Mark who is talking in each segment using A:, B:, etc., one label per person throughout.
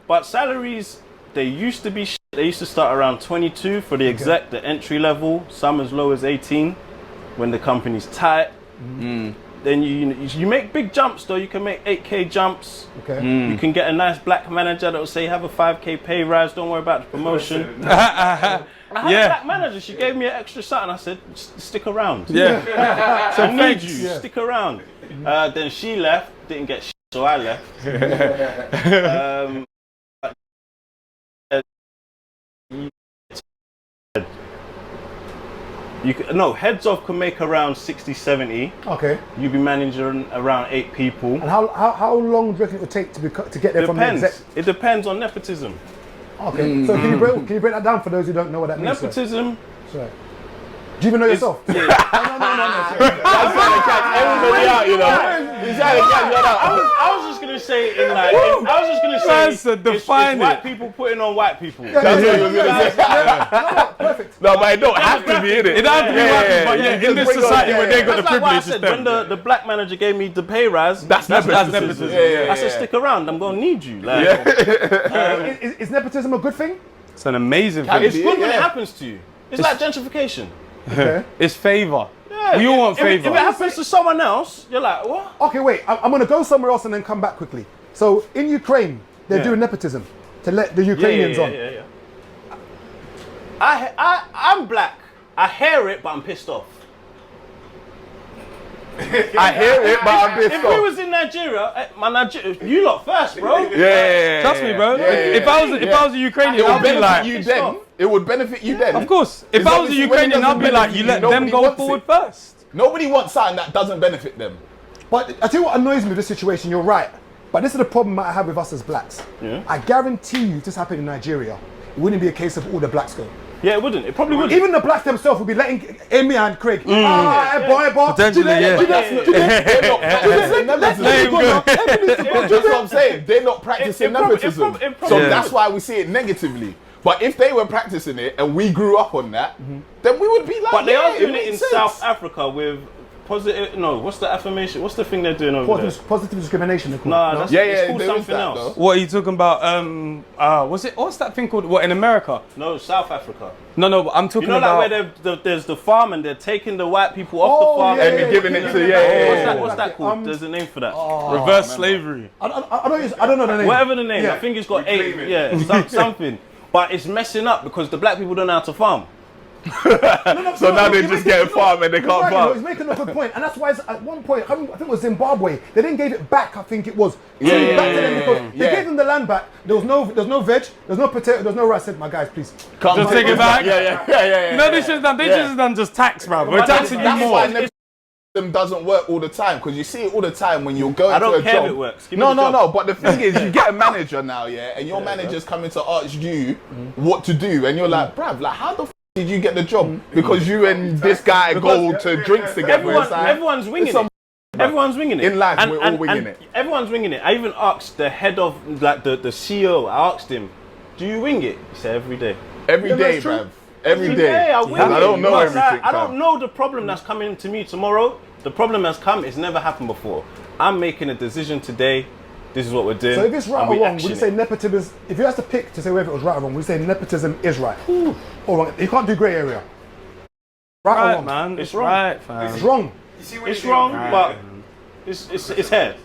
A: But salaries, they used to be shit. They used to start around 22 for the exec, the entry level, some as low as 18 when the company's tight. Then you make big jumps though. You can make 8K jumps. You can get a nice black manager that will say have a 5K pay rise. Don't worry about the promotion. I had a black manager. She gave me an extra something. I said, stick around. So I need you. Stick around. Then she left. Didn't get shit, so I left. Heads off can make around 60, 70.
B: Okay.
A: You be managing around 8 people.
B: And how long do you reckon it would take to get there from the exec?
A: It depends on nepotism.
B: Okay. So can you break that down for those who don't know what that means?
A: Nepotism.
B: Sorry. Do you even know yourself?
A: Yeah.
B: No.
C: That's trying to catch everybody out, you know. He's trying to catch you out.
A: I was just gonna say it's white people putting on white people.
C: That's what you were gonna say.
B: Perfect.
C: No, but it don't have to be, innit?
D: It don't have to be white people, but in this society where they got the
A: That's like what I
D: privilege,
A: said. When the black manager gave me the pay rise, that's nepotism. I said, stick around. I'm gonna need you.
B: Is nepotism a good thing?
D: It's an amazing thing.
A: It's good when it happens to you. It's like gentrification.
B: Okay.
D: It's favour.
A: Yeah,
D: we all want favour.
A: If it happens to someone else, you're like, what?
B: Okay, wait. I'm going to go somewhere else and then come back quickly. So in Ukraine, they're doing nepotism to let the Ukrainians on.
A: I'm black. I hear it, but I'm pissed off.
C: I hear it, but I'm pissed
A: If
C: off.
A: we was in Nigeria, you lot first, bro.
D: Trust me, bro. If I was a Ukrainian, I'd be like,
C: it would benefit you then.
D: Of course. If I was a Ukrainian, I'd be like, you let them go forward first.
C: Nobody wants something that doesn't benefit them.
B: But I tell you what annoys me with this situation, you're right. But this is the problem I have with us as blacks. I guarantee you if this happened in Nigeria, it wouldn't be a case of all the blacks go.
A: Yeah, it wouldn't. It probably wouldn't.
B: Even the blacks themselves would be letting Amy and Craig.
D: Potentially,
C: That's what I'm saying. They're not practicing nepotism. So that's why we see it negatively. But if they were practicing it and we grew up on that, then we would be like,
A: but they are doing it in South Africa with positive. No, what's the affirmation? What's the thing they're doing over there?
B: Positive discrimination.
A: It's called something else.
D: What are you talking about? What's that thing called? What, in America?
A: No, South Africa.
D: No, but I'm talking about.
A: Like where there's the farm and they're taking the white people off the farm
C: and giving it to
A: What's that called? There's a name for that.
D: Reverse slavery.
B: I don't know the name.
A: Whatever the name. I think it's got 8. Yeah, something. But it's messing up because the black people don't know how to farm.
C: So now they just get a farm and they can't farm.
B: He's making a good point, and that's why at one point, I think it was Zimbabwe, they then gave it back. I think it was back to them because they gave them the land back. There was no veg, there was no potato, there was no rice. I said, my guys, please,
D: just take it back. No, they should have done just tax, bro. We're taxing you more.
C: Doesn't work all the time because you see it all the time when you're going
A: to a job. I don't care if it works.
C: No. But the thing is, you get a manager now, and your manager's coming to ask you what to do, and you're like, bruv, like how the f did you get the job? Because you and this guy go to drinks together.
A: Everyone's winging it. Everyone's winging it.
C: In life, we're all winging it.
A: Everyone's winging it. I even asked the head of, like the CEO. I asked him, "Do you wing it?" He said, "Every day."
C: Every day, bruv. Every day.
A: I
C: don't know everything.
A: I don't know the problem that's coming to me tomorrow. The problem has come. It's never happened before. I'm making a decision today. This is what we're doing.
B: So if it's right or wrong, would you say nepotism is, if you have to pick to say whether it was right or wrong, would you say nepotism is right? Or wrong? You can't do grey area. Right or wrong?
D: Man.
A: It's wrong.
D: Right, fam.
B: It's wrong.
A: It's wrong, but it's here.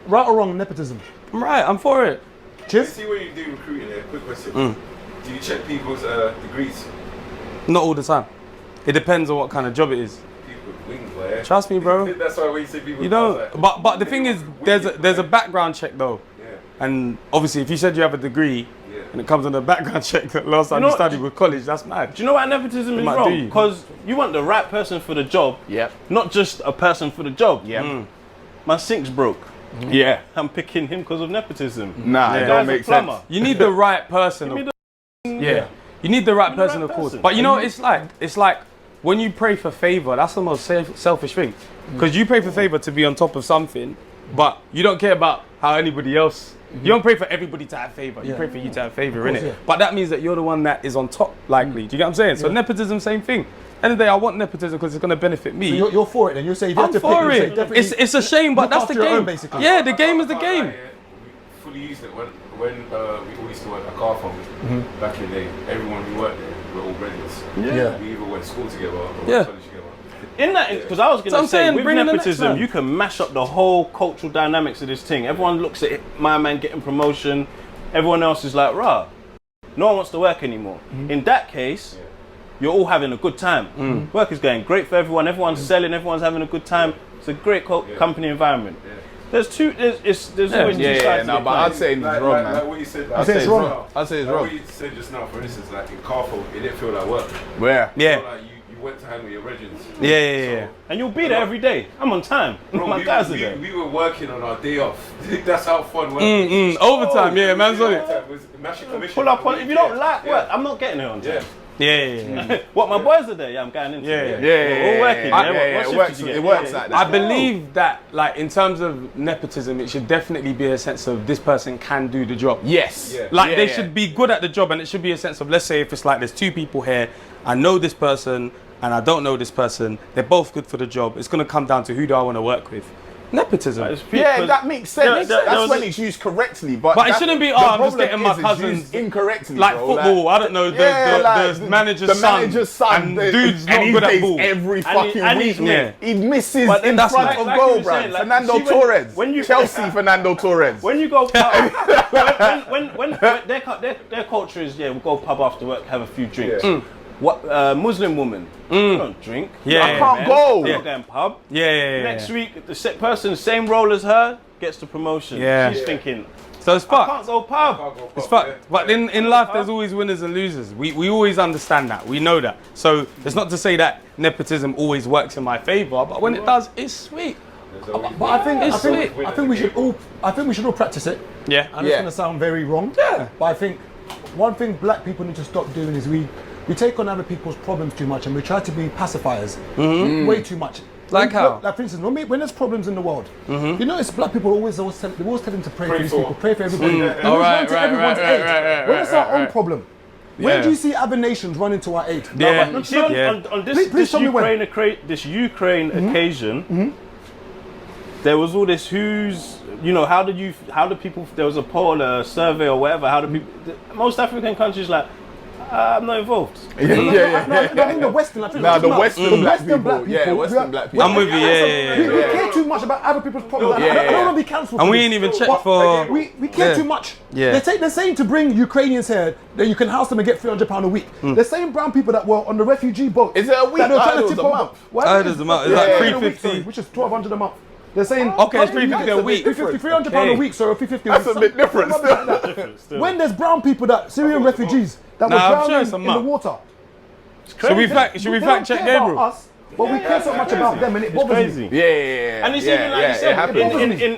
B: Right or wrong, nepotism?
D: I'm right, I'm for it.
B: Cheers.
E: See what you do recruiting here. Quick question. Do you check people's degrees?
D: Not all the time. It depends on what kind of job it is.
E: Wings, boy.
D: Trust me, bro.
E: That's why when you say people,
D: you know, but the thing is, there's a background check though, and obviously if you said you have a degree and it comes on the background check that last time you studied with college, that's mad.
A: Do you know why nepotism is wrong? Because you want the right person for the job, not just a person for the job. My sink's broke. I'm picking him because of nepotism.
C: Nah, it don't make sense.
D: You need the right person. You need the right person, of course. But you know, it's like when you pray for favor, that's the most selfish thing. Because you pray for favor to be on top of something, but you don't care about how anybody else. You don't pray for everybody to have favor. You pray for you to have favor, innit? But that means that you're the one that is on top, likely. Do you get what I'm saying? So nepotism, same thing. End of the day, I want nepotism because it's going to benefit me.
B: So you're for it, and you say if you have to
D: for
B: pick,
D: it. It's a shame, but that's the game.
B: Basically.
D: Yeah, the game is the game.
E: Fully used it when we all used to work at car farm back in the day, everyone who worked there were all brothers.
B: Yeah.
E: We either went to school together or
D: Yeah.
E: went to college together.
A: In that, because I was
D: So
A: going
D: I'm
A: to say,
D: saying,
A: with
D: bring in the next
A: nepotism,
D: man.
A: you can mash up the whole cultural dynamics of this thing. Everyone looks at my man getting promotion. Everyone else is like, rah, no one wants to work anymore. In that case, you're all having a good time. Work is going great for everyone. Everyone's selling. Everyone's having a good time. It's a great company environment. There's always two sides to the
C: No, but
A: coin.
C: I'd say it's wrong, man.
E: Like what you said.
C: I'd say it's wrong. I'd say it's
E: Like
C: wrong.
E: what you said just now, for instance, like in Carful, it didn't feel like work.
C: Where?
D: Yeah.
E: So, like you went to hang with your regents.
D: Yeah.
A: And you'll be there every day. I'm on time.
E: Bro,
A: My guys are there.
E: we were working on our day off. That's how fun work is.
D: Overtime, yeah, man's on it.
E: Mash your commission.
A: Pull up on. If you don't like work, I'm not getting there on time.
D: Yeah.
A: What, my boys are there? Yeah, I'm going into
D: Yeah.
A: it.
C: Yeah,
A: We're all working.
C: yeah,
A: What
C: it
A: shift
C: works.
A: did you get?
C: It works like that.
D: I believe that, like, in terms of nepotism, it should definitely be a sense of this person can do the job.
C: Yes.
E: Yeah.
D: Like,
C: Yeah,
D: they
C: yeah.
D: should be good at the job, and it should be a sense of, let's say, if it's like there's two people here, I know this person and I don't know this person, they're both good for the job. It's going to come down to who do I want to work with. Nepotism.
C: Yeah, that makes sense.
A: there
C: That's
A: was
C: when
A: a-
C: it's used correctly. But
D: But it
C: that-
D: shouldn't be,
C: the
D: oh, I'm just
C: problem
D: getting my
C: is it's
D: cousins.
C: used incorrectly.
D: Like
C: bro.
D: football, I don't know, the manager's
C: the
D: son.
C: manager's son.
D: And
C: the-
D: dude's
C: and
D: not
C: he
D: good at
C: plays
D: ball.
C: every fucking
A: and
C: week.
A: he's mate.
C: He misses
A: But
C: in
D: that's
C: front
D: like-
C: of
A: like
C: goal,
A: you were
C: bro.
A: saying, like,
C: Fernando
A: see,
C: Torres.
A: when you-
C: Chelsea, Fernando Torres.
A: When you go pub, when their culture is, yeah, we'll go pub after work, have a few drinks. What Muslim woman? You don't drink.
D: Yeah.
C: I can't
A: Man.
C: go.
A: You're not going pub.
D: Yeah.
A: Next week, the person, same role as her, gets the promotion.
D: Yeah.
A: She's thinking,
D: So it's
A: I
D: fucked.
A: can't go pub.
D: It's fucked. But in life, there's always winners and losers. We always understand that. We know that. So it's not to say that nepotism always works in my favor, but when it does, it's sweet.
B: But I think we should all practice it.
D: Yeah.
B: And it's gonna sound very wrong.
D: Yeah.
B: But I think one thing black people need to stop doing is we take on other people's problems too much and we try to be pacifiers way too much.
D: Like how?
B: Like for instance, when there's problems in the world, you notice black people always tell them to pray for these people, pray for everybody. They always run to everyone's aid. When it's our own problem, when do you see other nations running to our aid?
D: Yeah.
A: You see, on this
B: tell me when.
A: Ukraine occasion, there was all this how do people, there was a poll, a survey or whatever, how do people, most African countries like, I'm not involved.
B: No, I mean the Western. I think
C: the Western black people.
B: black
C: Yeah, Western black people.
D: I'm with you, yeah.
B: We care too much about other people's problems. I don't want to be cancelled.
D: And
B: for
D: we
B: this.
D: ain't even checked
B: But
D: for-
B: We care
D: Yeah.
B: too much.
D: Yeah.
B: They're saying to bring Ukrainians here that you can house them and get £300 a week. The same brown people that were on the refugee boat.
C: Is it a week?
B: That they were
C: I
B: trying
C: thought
B: to
C: it
B: tip
C: was a
B: over.
C: month.
B: Well,
D: I heard it was a month. It's like
B: a week,
D: 350.
B: sorry, which is £1,200 a month. They're saying
D: Okay, it's 350 a week.
B: £300 a week, so £350 a week.
C: That's a bit different still.
B: When there's brown people Syrian refugees that were
D: Nah, I'm sure
B: drowning
D: it's a
B: in the
D: month.
B: water.
D: Should we fact
B: They don't
D: check
B: care about
D: Gabriel?
B: us, but we care so much about them and it bothers me.
A: Crazy.
C: Yeah.
A: And it's
C: yeah,
A: even like
C: yeah,
A: you
C: it
A: said,
C: happens.
A: in